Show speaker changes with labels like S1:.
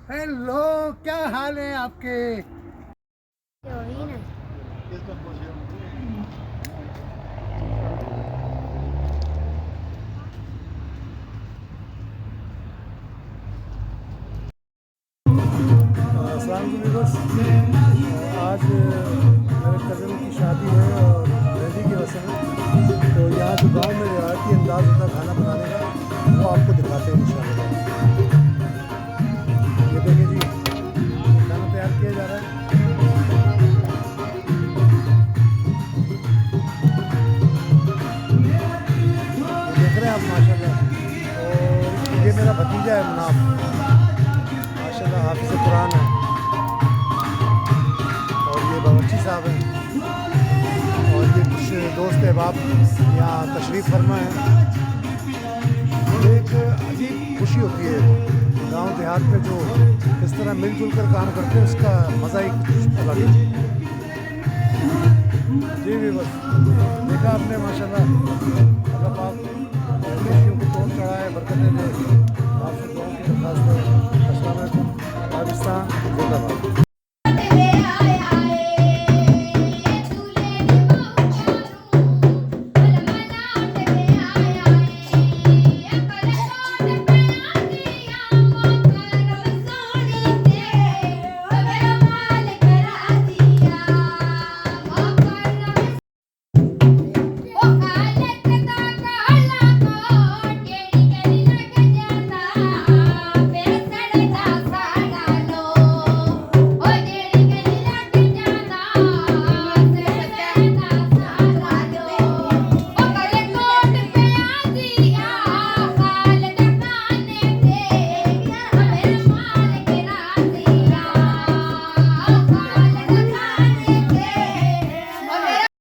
S1: Hello, क्या हाल है आपके?
S2: वही ना।
S1: अस्सलाम वालेकुम व्यूअर्स। आज मेरे कज़न की शादी है और मेहंदी की रस्म है, तो यहाँ जो गांव में रिवायती अंदाज़ होता है खाना बनाने का, वो आपको दिखाते हैं इंशाल्लाह। ये देखिए जी, खाना तैयार किया जा रहा है। ये देख रहे हैं आप माशाल्लाह। और ये मेरा भतीजा है मुनाफ, माशाल्लाह हाफ़िज़ कुरान है। और ये बावर्ची साहब हैं, और ये कुछ दोस्त अहबाब यहाँ तशरीफ़ फरमा है। एक अजीब खुशी होती है गांव देहात में, जो इस तरह मिलजुल कर काम करते हैं, उसका मज़ा ही कुछ अलग है। जी भी बस देखा आपने माशाल्लाह, अल्लाह पाक खुशियों को तोड़ चढ़ाए, बरकतें दे।